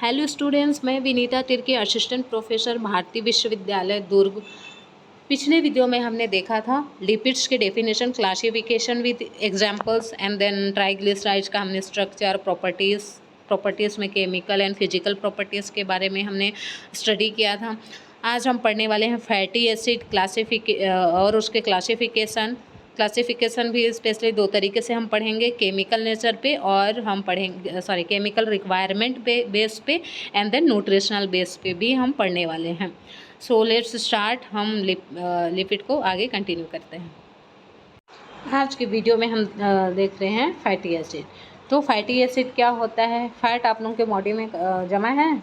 Hello students, मैं Vinita Tirkey, assistant professor, भारतीय विश्वविद्यालय दुर्ग। पिछले वीडियो में हमने देखा था लिपिड्स के definition, classification with examples and then triglycerides का हमने स्ट्रक्चर, प्रॉपर्टीज़ में केमिकल एंड फिजिकल प्रॉपर्टीज़ के बारे में हमने स्टडी किया था। आज हम पढ़ने वाले हैं फैटी एसिड और उसके क्लासिफिकेशन भी स्पेशली दो तरीके से हम पढ़ेंगे, केमिकल नेचर पे और हम पढ़ेंगे केमिकल रिक्वायरमेंट बेस पे एंड देन न्यूट्रिशनल बेस पे भी हम पढ़ने वाले हैं। So let's start. हम लिपिड को आगे कंटिन्यू करते हैं। आज के वीडियो में हम देख रहे हैं फैटी एसिड। तो फैटी एसिड क्या होता है? फैट आप लोगों के बॉडी में जमा है।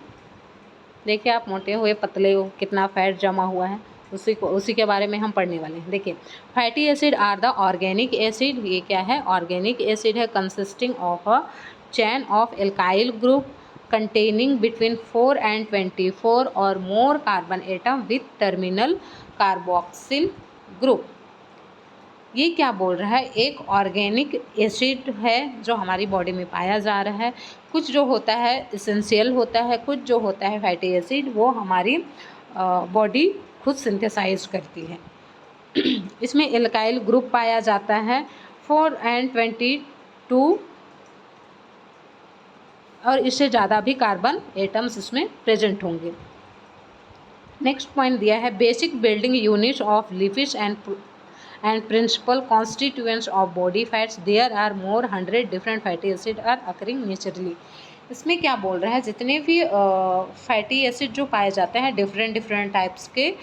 देखिए, आप मोटे हुए पतले हो, कितना फैट जमा हुआ है, उसी के बारे में हम पढ़ने वाले हैं। देखिए, fatty acid are the organic acid. ये क्या है? ऑर्गेनिक एसिड है, consisting of a chain of alkyl group containing between 4 and 24 और more carbon atom with terminal carboxyl group. ये क्या बोल रहा है? एक ऑर्गेनिक एसिड है जो हमारी बॉडी में पाया जा रहा है। कुछ जो होता है इसेंशियल होता है, कुछ जो होता है फैटी एसिड वो हमारी बॉडी खुद सिंथेसाइज करती है। इसमें एल्काइल ग्रुप पाया जाता है 4 and 22 और इससे ज़्यादा भी कार्बन एटम्स इसमें प्रेजेंट होंगे। नेक्स्ट पॉइंट दिया है basic building units of lipids and principal constituents of body fats. There are more 100 different fatty acid are occurring naturally. इसमें क्या बोल रहा है? जितने भी फैटी एसिड जो पाए जाते हैं डिफरेंट टाइप्स के,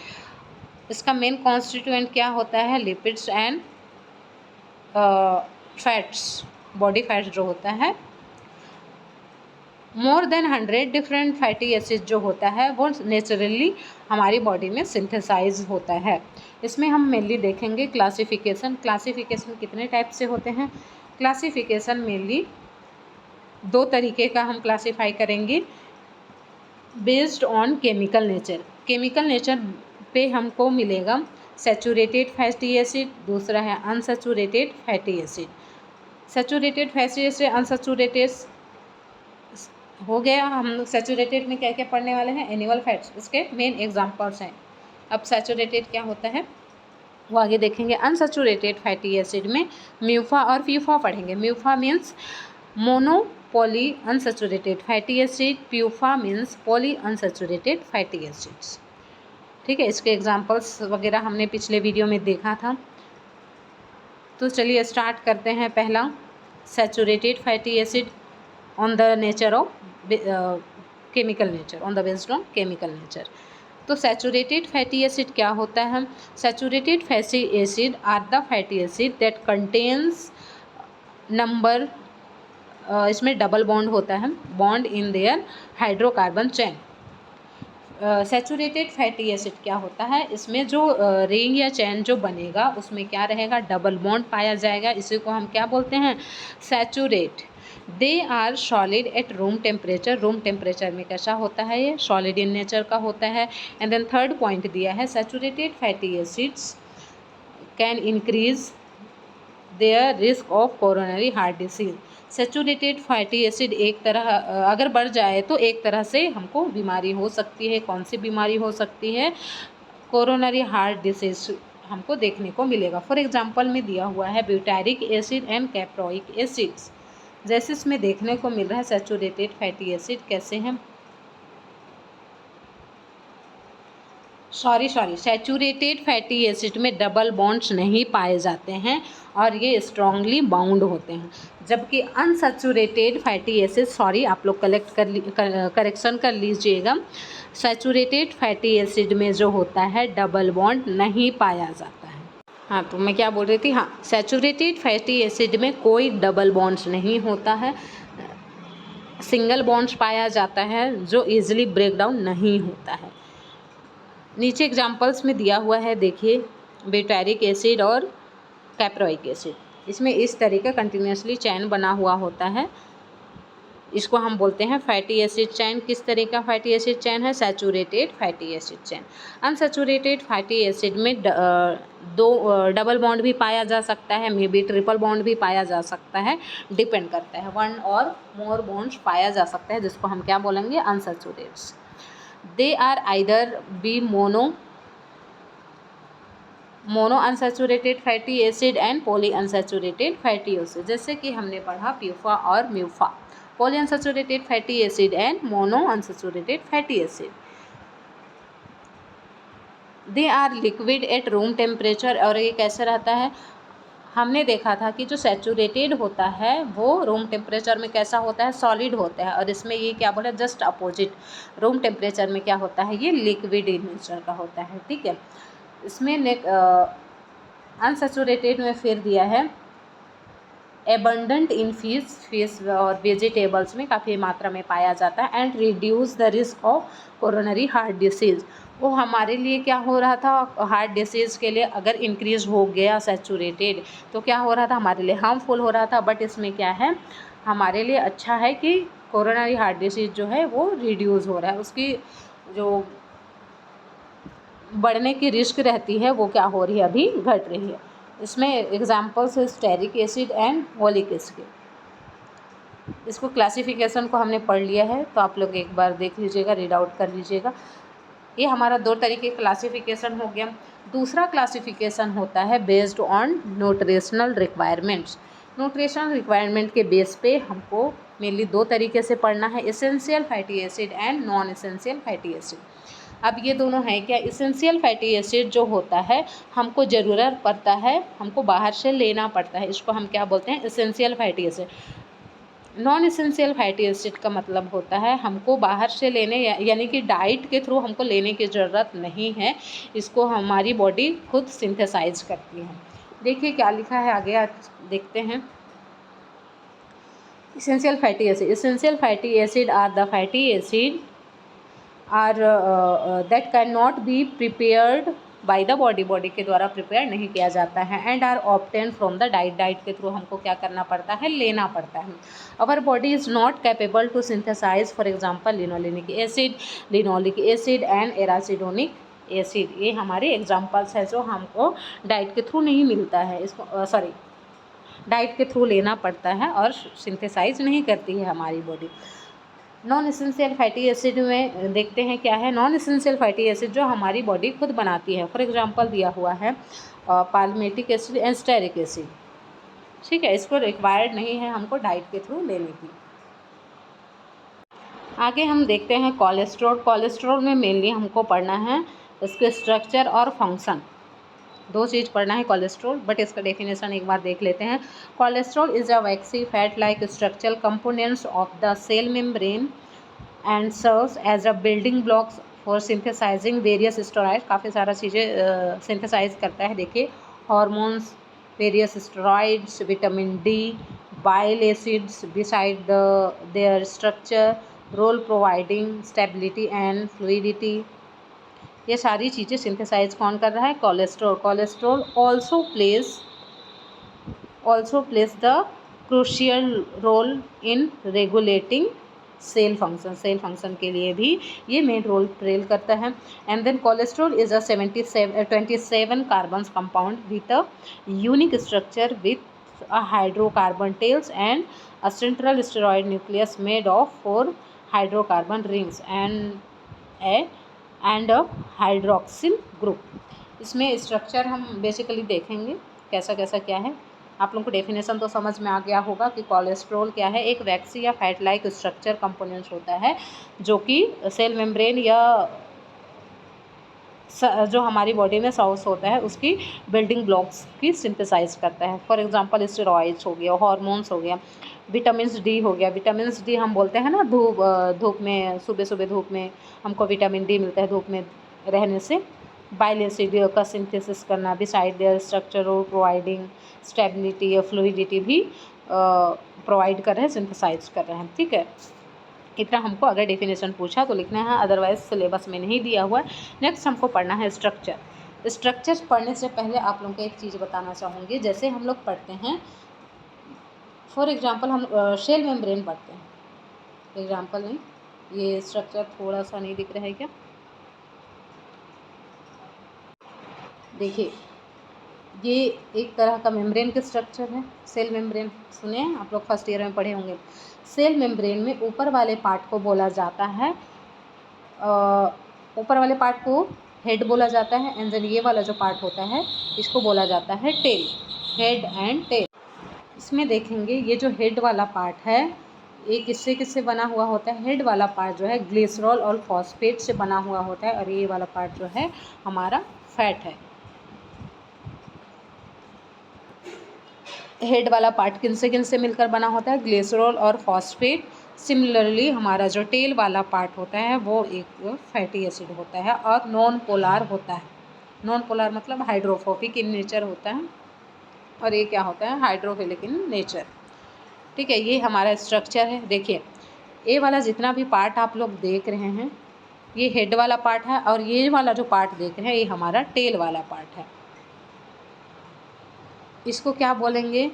इसका मेन कॉन्स्टिट्यूएंट क्या होता है? Lipids and fats, body fats जो होता है। More than 100 different fatty acid जो होता है वो नेचुरली हमारी बॉडी में सिंथेसाइज होता है। इसमें हम मेनली देखेंगे क्लासिफिकेशन कितने टाइप से होते हैं। क्लासिफिकेशन मेनली दो तरीके का हम क्लासीफाई करेंगे बेस्ड ऑन केमिकल नेचर पे हमको मिलेगा सैचुरेटेड फैटी एसिड, दूसरा है unsaturated fatty acid. Saturated fatty acid, unsaturated हो गया। हम सैचुरेटेड में क्या क्या पढ़ने वाले हैं? एनिमल फैट्स, इसके मेन एग्जांपल्स हैं। अब सैचुरेटेड क्या होता है वो आगे देखेंगे। अनसैचुरेटेड फैटी एसिड में म्यूफा और फ्यूफा पढ़ेंगे। MUFA means mono poly unsaturated fatty acid, PUFA means poly unsaturated fatty acids. ठीक है, इसके एग्जांपल्स वगैरह हमने पिछले वीडियो में देखा था। तो चलिए स्टार्ट करते हैं। पहला, saturated fatty acid on the nature of chemical nature, on the based on chemical nature. तो सैचुरेटेड फैटी एसिड क्या होता है? Saturated fatty acid are the fatty acid that contains number, इसमें डबल बॉन्ड होता है, bond in their hydrocarbon chain. Saturated fatty acid क्या होता है? इसमें जो रिंग या चैन जो बनेगा उसमें क्या रहेगा? डबल बॉन्ड पाया जाएगा। इसी को हम क्या बोलते हैं? Saturate. They are solid at room temperature में कैसा होता है? ये सॉलिड इन नेचर का होता है। एंड देन थर्ड पॉइंट दिया है saturated fatty acids can increase their risk of coronary heart disease. Saturated fatty acid एक तरह अगर बढ़ जाए तो एक तरह से हमको बीमारी हो सकती है। कौन सी बीमारी हो सकती है? कोरोनरी हार्ट डिसीज हमको देखने को मिलेगा। फॉर एग्जांपल में दिया हुआ है butyric acid and caproic acids, जैसे इसमें देखने को मिल रहा है। सैचुरेटेड फैटी एसिड कैसे हैं? सैचुरेटेड फैटी एसिड में डबल बॉन्ड्स नहीं पाए जाते हैं और ये स्ट्रांगली बाउंड होते हैं, जबकि अनसैचुरेटेड फैटी एसिड, आप लोग करेक्शन कर लीजिएगा, सैचुरेटेड फैटी एसिड में जो होता है डबल बॉन्ड नहीं पाया जाता है। हाँ, तो मैं क्या बोल रही थी? हाँ, सैचुरेटेड फैटी एसिड में कोई डबल बॉन्ड्स नहीं होता है, सिंगल बॉन्ड्स पाया जाता है जो ईजिली ब्रेक डाउन नहीं होता है। नीचे एग्जांपल्स में दिया हुआ है, देखिए, ब्यूटारिक एसिड और कैप्रोइक एसिड। इसमें इस तरह का कंटिन्यूसली चैन बना हुआ होता है। इसको हम बोलते हैं फैटी एसिड चेन। किस तरह का फैटी एसिड चेन है? Saturated fatty acid chain. Unsaturated fatty acid में दो डबल बॉन्ड भी पाया जा सकता है, मे बी ट्रिपल बॉन्ड भी पाया जा सकता है, डिपेंड करता है। वन और मोर बॉन्ड्स पाया जा सकता है, जिसको हम क्या बोलेंगे? Unsaturated. They are either be mono unsaturated fatty acid and poly unsaturated fatty acid. जैसे कि हमने पढ़ा प्यूफा और MUFA, poly unsaturated fatty acid and mono unsaturated fatty acid. They are liquid at room temperature. और ये कैसे रहता है? हमने देखा था कि जो सैचुरेटेड होता है वो रूम टेम्परेचर में कैसा होता है? सॉलिड होता है। और इसमें ये क्या बोला? जस्ट अपोजिट, रूम टेम्परेचर में क्या होता है? ये लिक्विड इन नेचर का होता है, ठीक है। इसमें अनसैचुरेटेड में फिर दिया है एबंडेंट इन फिश और वेजिटेबल्स में काफ़ी मात्रा में पाया जाता है, and reduce the risk of coronary heart disease. वो हमारे लिए क्या हो रहा था? हार्ट डिसीज़ के लिए अगर इंक्रीज़ हो गया सैचुरेटेड तो क्या हो रहा था? हमारे लिए हार्मफुल हो रहा था। बट इसमें क्या है? हमारे लिए अच्छा है कि कोरोनरी हार्ट डिसीज़ जो है वो रिड्यूस हो रहा है, उसकी जो बढ़ने की रिस्क रहती है वो क्या हो रही है? अभी घट रही है। इसमें एग्जाम्पल्स है stearic acid and oleic acid. इसको क्लासिफिकेशन को हमने पढ़ लिया है, तो आप लोग एक बार देख लीजिएगा, रीड आउट कर लीजिएगा। ये हमारा दो तरीके क्लासिफिकेशन हो गया। दूसरा क्लासिफिकेशन होता है based on nutritional requirements. Nutritional requirement के बेस पे हमको मेनली दो तरीके से पढ़ना है, essential fatty acid and non essential fatty acid. अब ये दोनों है क्या? एसेंशियल फैटी एसिड जो होता है हमको ज़रूरत पड़ता है, हमको बाहर से लेना पड़ता है, इसको हम क्या बोलते हैं? Essential fatty acid. Non essential fatty acid का मतलब होता है हमको बाहर से लेने यानी कि डाइट के थ्रू हमको लेने की ज़रूरत नहीं है, इसको हमारी बॉडी खुद सिंथेसाइज करती है। देखिए क्या लिखा है आगे, आज देखते हैं। Essential fatty acid. Essential fatty acid are the fatty acid are that can not be prepared by the body के द्वारा प्रिपेयर नहीं किया जाता है, and are obtain from the diet के थ्रू हमको क्या करना पड़ता है? लेना पड़ता है। Our body is not capable to synthesize for example linoleic acid and arachidonic acid. ये हमारे एग्जाम्पल्स है जो हमको डाइट के थ्रू नहीं मिलता है, इसको डाइट के थ्रू लेना पड़ता है और सिंथेसाइज नहीं करती है हमारी body. Non essential fatty acid में देखते हैं क्या है। नॉन एसेंशियल फैटी एसिड जो हमारी बॉडी खुद बनाती है, फॉर एग्जांपल दिया हुआ है palmitic acid and stearic acid, ठीक है। इसको रिक्वायर्ड नहीं है हमको डाइट के थ्रू लेने की। आगे हम देखते हैं कोलेस्ट्रॉल। कोलेस्ट्रॉल में मेनली हमको पढ़ना है इसके स्ट्रक्चर और फंक्शन, दो चीज़ पढ़ना है कोलेस्ट्रॉल, बट इसका डेफिनेशन एक बार देख लेते हैं। Cholesterol is a waxy fat like structural components of the cell membrane and serves as a building blocks for synthesising various steroid. काफ़ी सारा चीज़ें सिंथेसाइज करता है। देखिए hormones, various steroids, vitamin D, bile acids beside their structure role providing stability and fluidity. ये सारी चीज़ें synthesise कौन कर रहा है? Cholesterol. Cholesterol also plays the crucial role in regulating cell function के लिए भी ये मेन रोल प्ले करता है। And then cholesterol is a 27 carbon compound with a unique structure with a hydrocarbon tails and a central steroid nucleus made of 4 hydrocarbon rings and a hydroxyl group. इसमें structure हम basically देखेंगे कैसा कैसा क्या है। आप लोगों को डेफिनेशन तो समझ में आ गया होगा कि कोलेस्ट्रॉल क्या है? एक वैक्सी या फैट लाइक स्ट्रक्चर कंपोनेंट्स होता है जो कि सेल मेम्ब्रेन या जो हमारी बॉडी में सोर्स होता है उसकी बिल्डिंग ब्लॉक्स की सिंथेसाइज करता है। फॉर एग्जांपल स्टेरॉइड्स हो गया, हार्मोन्स हो गया, विटामिन डी हो गया। विटामिन डी हम बोलते हैं ना, धूप में, सुबह सुबह धूप में हमको विटामिन डी मिलता है धूप में रहने से। बाइल एसिड का सिंथेसिस करना, बिसाइड देयर स्ट्रक्चर और प्रोवाइडिंग स्टेबिलिटी या फ्लूइडिटी भी प्रोवाइड कर रहे हैं, सिंथेसाइज कर रहे हैं, ठीक है। इतना हमको अगर डेफिनेशन पूछा तो लिखना है, अदरवाइज सिलेबस में नहीं दिया हुआ है। नेक्स्ट हमको पढ़ना है स्ट्रक्चर। स्ट्रक्चर पढ़ने से पहले आप लोगों को एक चीज़ बताना चाहूँगी। जैसे हम लोग पढ़ते हैं, फॉर एग्जांपल हम सेल मेम्ब्रेन पढ़ते हैं, एग्जाम्पल नहीं, ये स्ट्रक्चर थोड़ा सा नहीं दिख रहा है क्या, देखिए ये एक तरह का मेम्ब्रेन का स्ट्रक्चर है। सेल मेम्ब्रेन सुने हैं आप लोग, फर्स्ट ईयर में पढ़े होंगे। सेल मेम्ब्रेन में ऊपर वाले पार्ट को बोला जाता है, ऊपर वाले पार्ट को हेड बोला जाता है, एंड देन ये वाला जो पार्ट होता है इसको बोला जाता है टेल, हेड एंड टेल। इसमें देखेंगे ये जो हेड वाला पार्ट है ये किससे किससे बना हुआ होता है। हेड वाला पार्ट जो है ग्लिसरॉल और फॉस्फेट से बना हुआ होता है, और ये वाला पार्ट जो है हमारा फैट है। हेड वाला पार्ट किन से मिलकर बना होता है, ग्लिसरॉल और फॉस्फेट। सिमिलरली हमारा जो टेल वाला पार्ट होता है वो एक फैटी एसिड होता है और नॉन पोलार होता है। नॉन पोलार मतलब हाइड्रोफोबिक इन नेचर होता है, और ये क्या होता है, हाइड्रोफिलिक इन नेचर। ठीक है, ये हमारा स्ट्रक्चर है। देखिए ये वाला जितना भी पार्ट आप लोग देख रहे हैं ये हेड वाला पार्ट है, और ये वाला जो पार्ट देख रहे हैं ये हमारा टेल वाला पार्ट है। इसको क्या बोलेंगे,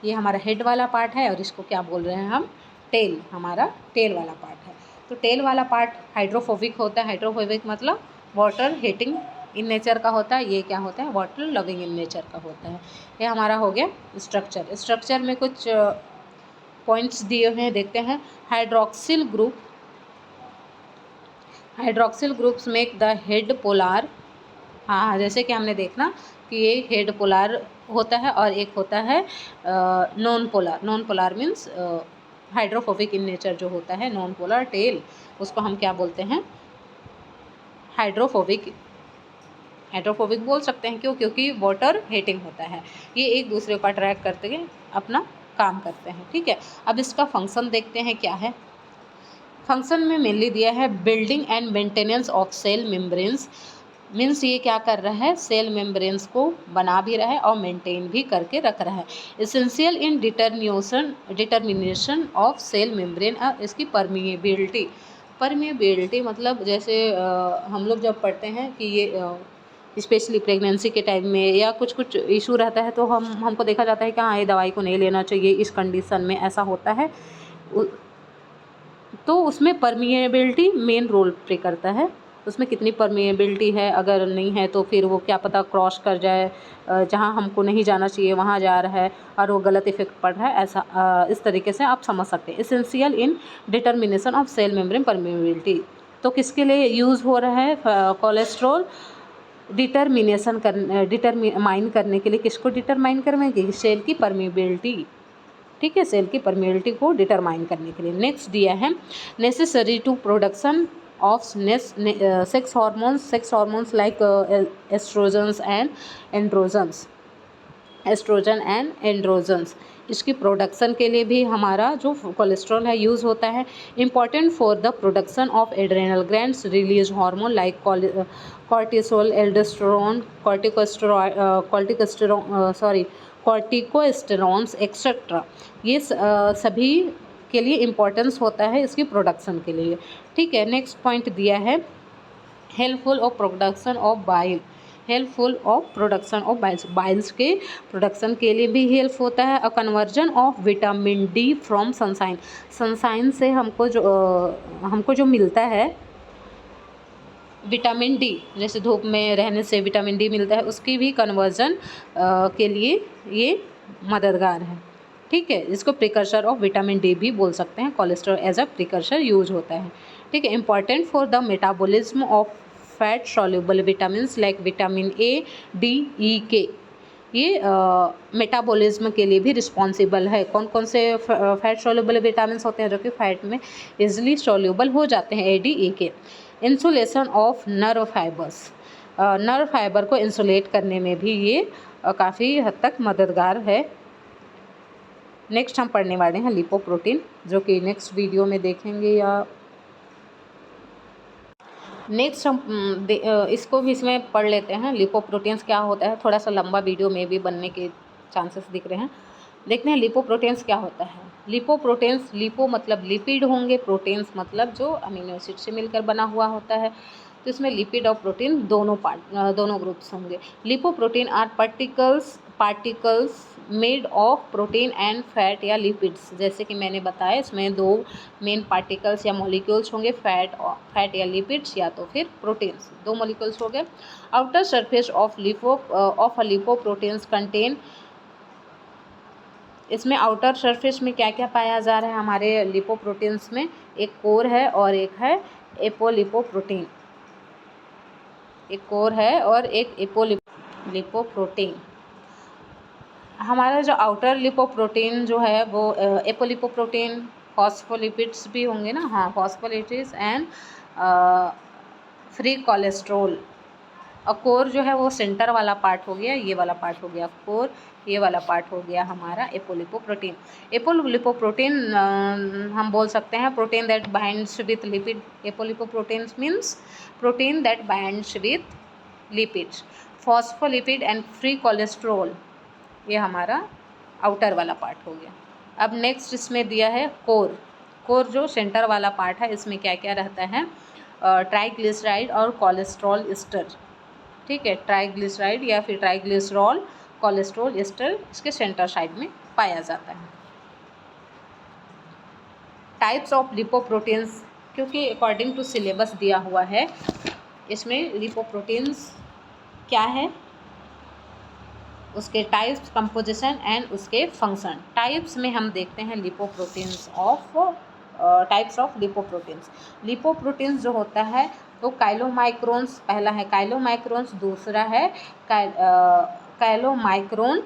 ये हमारा हेड वाला पार्ट है, और इसको क्या बोल रहे हैं हम, टेल, हमारा टेल वाला पार्ट है। तो टेल वाला पार्ट हाइड्रोफोबिक होता है। हाइड्रोफोबिक मतलब वाटर हेटिंग इन नेचर का होता है, ये क्या होता है, वाटर लविंग इन नेचर का होता है। ये हमारा हो गया स्ट्रक्चर। स्ट्रक्चर में कुछ पॉइंट्स दिए हुए हैं, देखते हैं। Hydroxyl groups make the head polar. हाँ, जैसे कि हमने देखना कि ये हेड पोलार होता है और एक होता है non polar. Non polar means hydrophobic in nature जो होता है। नॉन पोलार टेल उसको हम क्या बोलते हैं, हाइड्रोफोबिक बोल सकते हैं। क्यों, क्योंकि वाटर हेटिंग होता है, ये एक दूसरे को अट्रैक्ट करते हुए अपना काम करते हैं। ठीक है, अब इसका फंक्शन देखते हैं क्या है। फंक्शन में मेनली दिया है building and maintenance of cell membranes. Means ये क्या कर रहा है, सेल मेम्ब्रेन्स को बना भी रहा है और मेंटेन भी करके रख रहा है। Essential in determination of cell membrane, इसकी परमिएबिलिटी मतलब जैसे हम लोग जब पढ़ते हैं कि ये स्पेशली प्रेगनेंसी के टाइम में या कुछ इशू रहता है तो हमको देखा जाता है कि हाँ ये दवाई को नहीं लेना चाहिए, इस कंडीशन में ऐसा होता है। तो उसमें परमिएबिलिटी मेन रोल प्ले करता है। उसमें कितनी परमिएबिलिटी है, अगर नहीं है तो फिर वो क्या पता क्रॉस कर जाए, जहाँ हमको नहीं जाना चाहिए वहाँ जा रहा है और वो गलत इफेक्ट पड़ रहा है, ऐसा इस तरीके से आप समझ सकते हैं। Essential in determination of cell membrane permeability तो किसके लिए यूज़ हो रहा है, कोलेस्ट्रॉल डिटरमाइन करने के लिए। किसको डिटरमाइन करेंगे, सेल की परमिएबिलिटी। ठीक है, सेल की परमिएबिलिटी को डिटरमाइन करने के लिए। नेक्स्ट दिया है necessary to production of sex hormones like oestrogen and androgens. इसकी प्रोडक्शन के लिए भी हमारा जो कोलेस्ट्रॉल है यूज़ होता है। Important for the production of adrenal glands release hormone like cortisol, aldosterone, corticosterones etcetera. ये सभी के लिए इम्पोर्टेंस होता है इसकी प्रोडक्शन के लिए। ठीक है, नेक्स्ट पॉइंट दिया है helpful of production of bile. Biles के प्रोडक्शन के लिए भी हेल्प होता है। और conversion of vitamin D from sunshine से हमको जो मिलता है विटामिन डी, जैसे धूप में रहने से विटामिन डी मिलता है, उसकी भी कन्वर्जन के लिए ये मददगार है। ठीक है, इसको प्रिकर्सर ऑफ विटामिन डी भी बोल सकते हैं। Cholesterol as a precursor use होता है। ठीक है, important for the metabolism of fat soluble vitamins like vitamin A, D, E, K. ये मेटाबॉलिज्म के लिए भी रिस्पॉन्सिबल है। कौन कौन से फैट सॉल्युबल विटामिन्स होते हैं जो कि फैट में इजिली सॉल्युबल हो जाते हैं, ए, डी, ई, के। इंसुलेशन ऑफ नर्व फाइबर को इंसुलेट करने में भी ये काफ़ी हद तक मददगार है। नेक्स्ट हम पढ़ने वाले हैं लिपोप्रोटीन, जो कि नेक्स्ट वीडियो में देखेंगे, या नेक्स्ट हम इसको भी इसमें पढ़ लेते हैं। लिपोप्रोटीन्स क्या होता है, थोड़ा सा लंबा वीडियो में भी बनने के चांसेस दिख रहे हैं। देखते हैं लिपोप्रोटीन्स क्या होता है। लिपो मतलब लिपिड होंगे, प्रोटीन्स मतलब जो अमीनो एसिड से मिलकर बना हुआ होता है। तो इसमें लिपिड और प्रोटीन दोनों ग्रुप्स होंगे। Lipoprotein are particles made of protein and fat या लिपिड्स। जैसे कि मैंने बताया इसमें दो मेन पार्टिकल्स या मॉलिक्यूल्स होंगे, फैट या लिपिड्स या तो फिर प्रोटीन्स, दो मॉलिक्यूल्स हो गए। Outer surface of lipoproteins contain, इसमें आउटर सरफेस में क्या क्या पाया जा रहा है हमारे लिपोप्रोटीन्स में, एक कोर है और एक है एपोलिपोप्रोटीन, एक कोर है और एक एपोलिपोप्रोटीन। हमारा जो आउटर लिपोप्रोटीन जो है वो एपोलिपोप्रोटीन, फॉस्फोलिपिड्स भी होंगे ना, हाँ फॉस्फोलिपिड्स एंड फ्री कोलेस्ट्रॉल। और कोर जो है वो सेंटर वाला पार्ट हो गया, ये वाला पार्ट हो गया कोर, ये वाला पार्ट हो गया हमारा एपोलिपोप्रोटीन। एपोलिपोप्रोटीन हम बोल सकते हैं protein that binds with lipid. Apolipoprotein means protein that binds with lipids. Phospholipid and free cholesterol, ये हमारा आउटर वाला पार्ट हो गया। अब नेक्स्ट इसमें दिया है कोर। कोर जो सेंटर वाला पार्ट है, इसमें क्या क्या रहता है, ट्राइग्लिसराइड और कोलेस्ट्रॉल एस्टर, ठीक है, ट्राइग्लिसराइड या फिर ट्राइग्लिसरॉल, कोलेस्ट्रॉल एस्टर इसके सेंटर साइड में पाया जाता है। टाइप्स ऑफ लिपोप्रोटीन्स, क्योंकि अकॉर्डिंग टू सिलेबस दिया हुआ है इसमें लिपोप्रोटीन्स क्या है, उसके टाइप्स, कंपोजिशन एंड उसके फंक्शन। टाइप्स में हम देखते हैं lipoproteins of types of lipoproteins. Lipoproteins जो होता है वो काइलोमाइक्रोन्स, पहला है काइलोमाइक्रोन्स, दूसरा है काइलोमाइक्रोन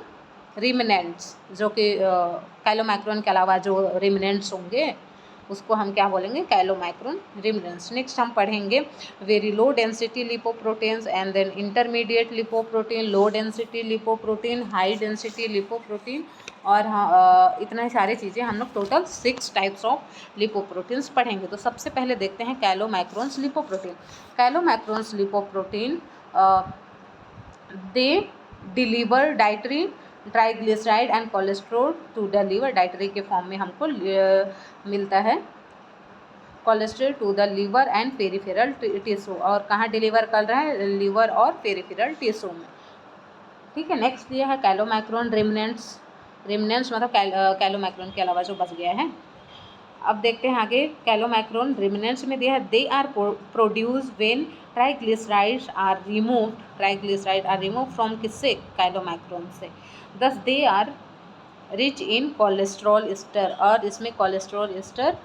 रिमनेंट्स, जो कि काइलोमाइक्रोन के अलावा जो रिमनेंट्स होंगे उसको हम क्या बोलेंगे, काइलोमाइक्रोन रिमनेंट्स। नेक्स्ट हम पढ़ेंगे very low density lipoproteins and then intermediate lipoprotein, low density lipoprotein, high density lipoprotein, और हाँ इतना सारी चीज़ें हम लोग टोटल 6 टाइप्स ऑफ लिपोप्रोटीन्स पढ़ेंगे। तो सबसे पहले देखते हैं chylomicrons lipoprotein. Chylomicrons lipoprotein they deliver dietary triglyceride and cholesterol to the liver. Dietary के फॉर्म में हमको मिलता है cholesterol to the liver and peripheral tissue, और कहाँ डिलीवर कर रहा है, लीवर और पेरिफेरल टिश्यू में, ठीक है। नेक्स्ट दिया है काइलोमाइक्रोन रिमनेंट्स। रिमनेंट्स मतलब काइलोमाइक्रोन के अलावा जो बच गया है। अब देखते हैं आगे काइलोमाइक्रोन रिमनेंट्स में दिया है they are produce when triglycerides are removed. Triglyceride are remove from किससे, काइलोमाइक्रोन से। Thus they are rich in cholesterol ester, और इसमें कोलेस्ट्रॉल एस्टर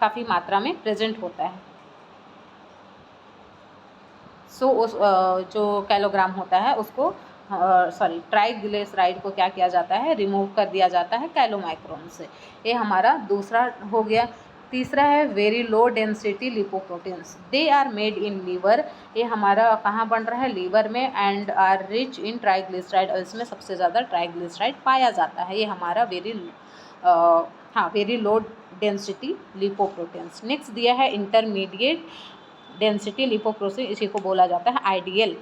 काफ़ी मात्रा में प्रेजेंट होता है। सो उस जो कैलोग्राम होता है उसको ट्राइग्लिसराइड को क्या किया जाता है, रिमूव कर दिया जाता है काइलोमाइक्रोन से। ये हमारा दूसरा हो गया। तीसरा है very low density lipoproteins, they are made in liver. ये हमारा कहाँ बन रहा है, लीवर में, and are rich in triglyceride, और इसमें सबसे ज़्यादा ट्राइग्लिसराइड पाया जाता है। ये हमारा very low density lipoproteins. Next दिया है इंटरमीडिएट डेंसिटी लिपोप्रोटीन, इसी को बोला जाता है IDL.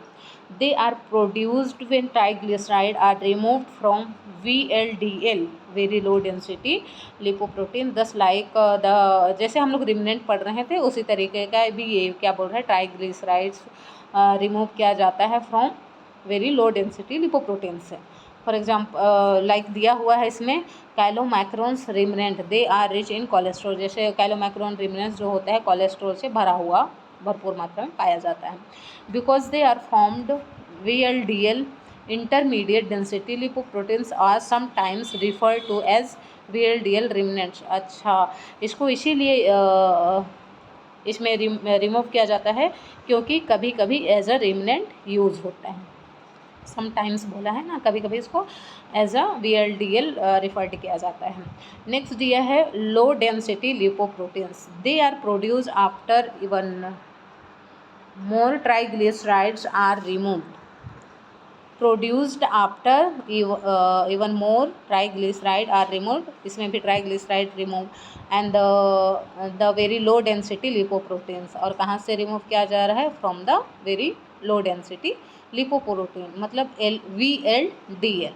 They are produced when triglyceride are removed from VLDL, very low density lipoprotein. Thus like the, जैसे हम लोग रिमनेंट पढ़ रहे थे उसी तरीके का भी ये क्या बोल रहा है, ट्राइग्लिसराइड्स रिमूव किया जाता है from very low density lipoprotein से। फॉर एग्जाम्पल लाइक दिया हुआ है इसमें chylomicrons remnant they are rich in cholesterol, जैसे काइलोमाइक्रोन रिमनेंट जो होता है कोलेस्ट्रॉल से भरा हुआ भरपूर मात्रा में पाया जाता है। Because they are formed VLDL, intermediate density lipoproteins are sometimes refer to as VLDL remnants. अच्छा, इसको इसीलिए इसमें रिमूव किया जाता है क्योंकि कभी कभी एज अ रिमनेंट यूज होता है। समटाइम्स बोला है ना, कभी कभी इसको एज अ VLDL रिफर्ड किया जाता है। नेक्स्ट दिया है low density lipoproteins, they are produce after even more triglycerides are removed. Produced after even more triglyceride are removed, इसमें भी triglyceride remove, and the very low density lipoproteins, और कहाँ से रिमूव किया जा रहा है, from the very low density lipoprotein, मतलब VLDL,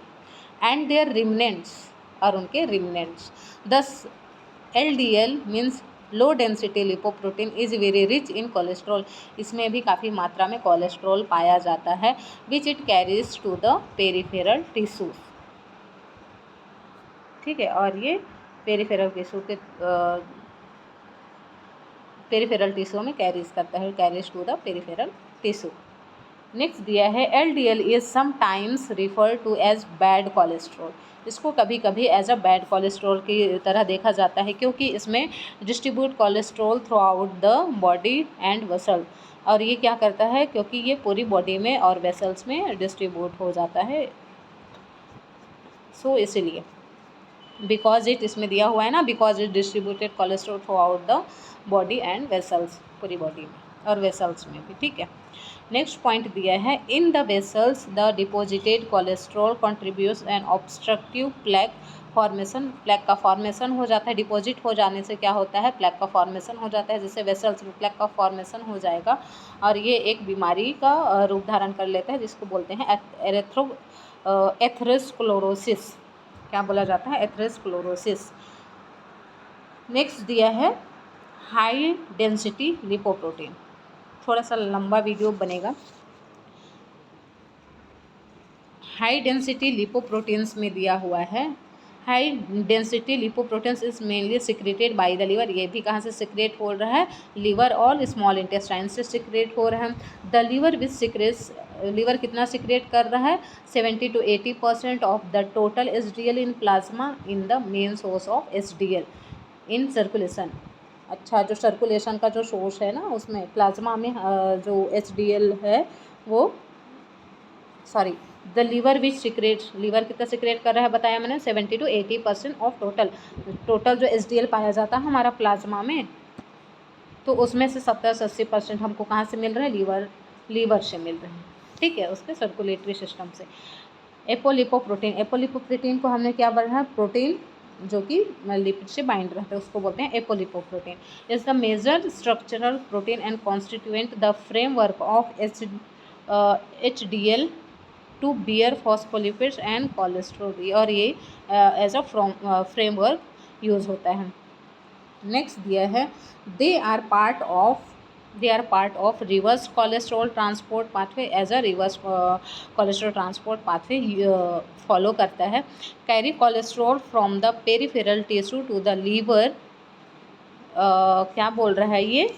एंड देयर रिमनेंट्स, और उनके remnants. Thus LDL means low density lipoprotein is very rich in cholesterol, इसमें भी काफ़ी मात्रा में कोलेस्ट्रॉल पाया जाता है, which it carries to the peripheral tissues. ठीक है, और ये पेरिफेरल टिश्यू के पेरिफेरल टिश्यू में कैरीज करता है, carries to the peripheral tissue. Next दिया है LDL is sometimes refer to as bad cholesterol, इसको कभी कभी एज अ बैड कोलेस्ट्रॉल की तरह देखा जाता है क्योंकि इसमें distribute cholesterol through out the body and vessel, और ये क्या करता है क्योंकि ये पूरी बॉडी में और वेसल्स में डिस्ट्रीब्यूट हो जाता है, सो इसीलिए बिकॉज इट इसमें दिया हुआ है ना, because it distributed cholesterol through out the body and vessels, पूरी बॉडी में और वेसल्स में भी। ठीक है, नेक्स्ट पॉइंट दिया है in the vessels the deposited cholesterol contributes an obstructive plaque formation, plaque का फॉर्मेशन हो जाता है, डिपॉजिट हो जाने से क्या होता है, प्लेक का फॉर्मेशन हो जाता है, जिससे वेसल्स में प्लेक का फॉर्मेशन हो जाएगा और ये एक बीमारी का रूप धारण कर लेता है जिसको बोलते हैं एथेरोस्क्लेरोसिस, क्या बोला जाता है, एथेरोस्क्लेरोसिस। नेक्स्ट दिया है हाई डेंसिटी लिपोप्रोटीन, थोड़ा सा लंबा वीडियो बनेगा। हाई डेंसिटी लिपोप्रोटीन्स में दिया हुआ है, high density lipoproteins is mainly secreted by the liver, ये भी कहाँ से सिक्रेट हो रहा है, लीवर और स्मॉल इंटेस्टाइन से सिक्रेट हो रहा है। The liver which secretes, liver कितना सिक्रेट कर रहा है, 70 to 80% of the total HDL in plasma in the main source of HDL in circulation. अच्छा, जो सर्कुलेशन का जो सोर्स है ना उसमें प्लाज्मा में जो HDL है वो, sorry, the liver which secrete, liver कितना सिक्रेट कर रहा है बताया मैंने, 70 to 80% ऑफ टोटल जो HDL पाया जाता है हमारा प्लाज्मा में, तो उसमें से 70 से 80% हमको कहाँ से मिल रहा है, लीवर से मिल रहे हैं। ठीक है, उसके सर्कुलेटरी सिस्टम से। एपोलिपोप्रोटीन, एपोलिपोप्रोटीन को हमने क्या बढ़ा है, प्रोटीन जो कि लिपिड से बाइंड रहता है उसको बोलते हैं apolipoprotein. Is the major structural protein and constituent the framework of HDL to bear phospholipids and cholesterol, और ये एज अ फ्रेमवर्क यूज़ होता है। नेक्स्ट दिया है they are part of reverse cholesterol transport pathway, as a reverse cholesterol transport pathway follow करता है, carry cholesterol from the peripheral tissue to the liver, क्या बोल रहा है ये,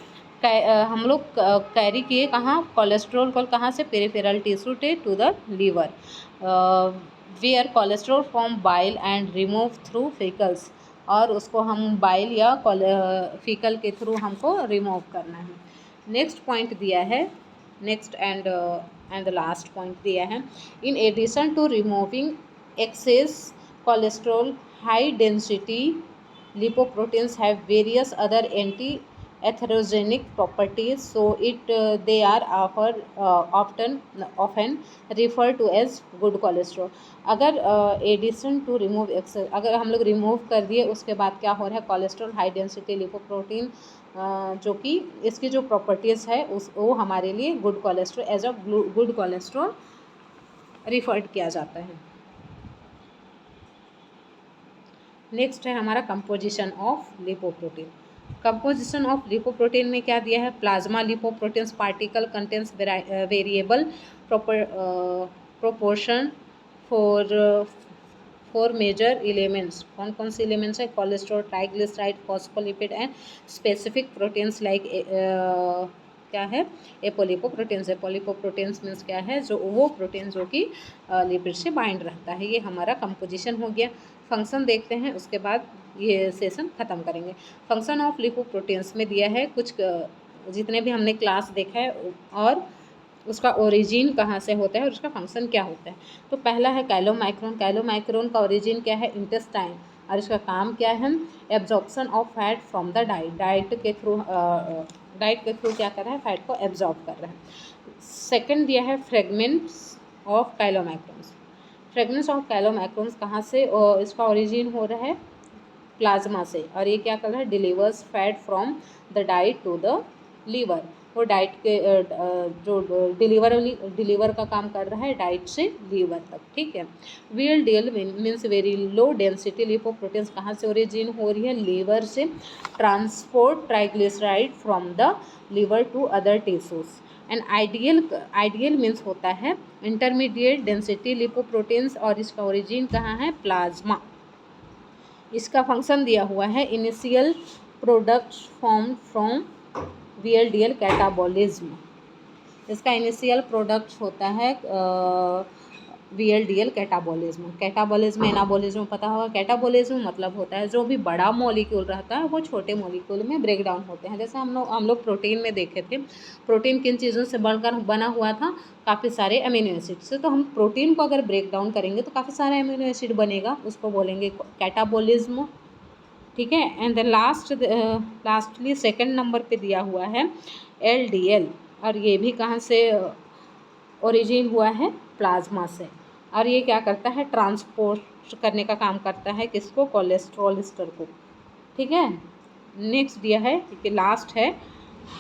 हम लोग कैरी किए कहाँ, कोलेस्ट्रॉल को कहाँ से, peripheral tissue to the liver, where cholesterol from bile and remove through faecals, और उसको हम बाइल या फीकल के थ्रू हमको रिमूव करना है। नेक्स्ट पॉइंट दिया है, next and the last point दिया है, in addition to removing excess cholesterol high density lipoproteins have various other anti-atherogenic properties, so they are often referred to as good cholesterol। अगर addition to remove access, अगर हम लोग remove कर दिए उसके बाद क्या हो रहा है, कोलेस्ट्रॉल हाई डेंसिटी लिपोप्रोटीन जो कि इसकी जो प्रॉपर्टीज़ है वो हमारे लिए good cholesterol, as a good cholesterol referred किया जाता है। नेक्स्ट है हमारा composition of lipoprotein. Composition of lipoprotein में क्या दिया है, plasma lipoproteins particle contains variable proportion for major elements, कौन कौन से एलिमेंट्स है, cholesterol, triglyceride, phospholipid and specific proteins like क्या है, एपोलिपोप्रोटीन्स। एपोलिपोप्रोटीन्स मीन्स क्या है, जो वो प्रोटीन जो कि लिपिड से बाइंड रहता है। ये हमारा कंपोजिशन हो गया। फंक्शन देखते हैं, उसके बाद ये सेशन ख़त्म करेंगे। फंक्शन ऑफ लिपोप्रोटीन्स में दिया है कुछ जितने भी हमने क्लास देखा है और उसका ओरिजिन कहाँ से होता है और उसका फंक्शन क्या होता है। तो पहला है कैलोमाइक्रोन। कैलोमाइक्रोन का ओरिजिन क्या है, इंटेस्टाइन, और इसका काम क्या है, absorption of fat from the diet, diet के थ्रू क्या कर रहा है, फैट को एब्जॉर्ब कर रहा है। सेकंड दिया है फ्रेगमेंट्स ऑफ कैलोमाइक्रोन्स। फ्रेगमेंट्स ऑफ कैलोमाइक्रोन्स कहाँ से, इसका ओरिजिन हो रहा है प्लाज्मा से, और ये क्या कर रहा है, delivers fat from the diet to the liver. वो डाइट के जो डिलीवर का काम कर रहा है डाइट से लीवर तक, ठीक है। VLDL means very low density lipoproteins कहाँ से ओरिजिन हो रही है, लीवर से, transport triglyceride from the liver to other tissues. And IDL means होता है इंटरमीडिएट डेंसिटी लिपोप्रोटीन्स, और इसका ओरिजिन कहाँ है, प्लाज्मा। इसका फंक्शन दिया हुआ है initial products form from VLDL catabolism. इसका इनिशियल प्रोडक्ट्स होता है VLDL कैटाबॉलिज्म। कैटाबॉलिज्म एनाबॉलिज्म पता होगा। कैटाबॉलिज्म मतलब होता है जो भी बड़ा मॉलिक्यूल रहता है वो छोटे मॉलिक्यूल में ब्रेक डाउन होते हैं। जैसे हम लोग प्रोटीन में देखे थे, प्रोटीन किन चीज़ों से बढ़कर बना हुआ था, काफ़ी सारे अमीनो एसिड से। तो हम प्रोटीन को अगर ब्रेक डाउन करेंगे तो काफ़ी सारे अमीनो एसिड बनेगा, उसको बोलेंगे कैटाबॉलिज्म, ठीक है। And then lastly second number पे दिया हुआ है LDL, और ये भी कहाँ से ओरिजिन हुआ है, प्लाज्मा से। और ये क्या करता है, ट्रांसपोर्ट करने का काम करता है किसको, कोलेस्ट्रॉल एस्टर को, ठीक है। नेक्स्ट दिया है कि लास्ट है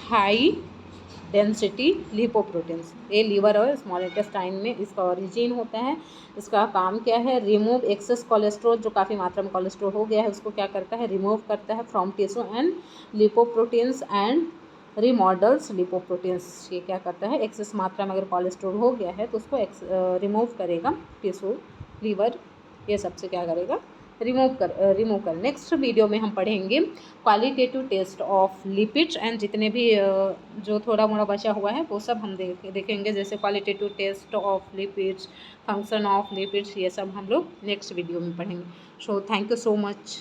हाई डेंसिटी लिपोप्रोटीन्स। ये लीवर और स्मॉल इंटेस्टाइन में इसका ओरिजिन होता है। इसका काम क्या है, रिमूव एक्सेस कोलेस्ट्रॉल, जो काफ़ी मात्रा में कोलेस्ट्रॉल हो गया है उसको क्या करता है, रिमूव करता है from tissue and lipoproteins and remodels lipoproteins. ये क्या करता है, एक्सेस मात्रा में अगर कोलेस्ट्रॉल हो गया है तो उसको रिमूव करेगा, टिश्यू, लीवर, ये सबसे क्या करेगा, रिमूव कर। नेक्स्ट वीडियो में हम पढ़ेंगे qualitative test of lipids, and जितने भी जो थोड़ा मोड़ा बचा हुआ है वो सब हम देखेंगे, जैसे qualitative test of lipids, function of lipids, ये सब हम लोग नेक्स्ट वीडियो में पढ़ेंगे। So thank you so much.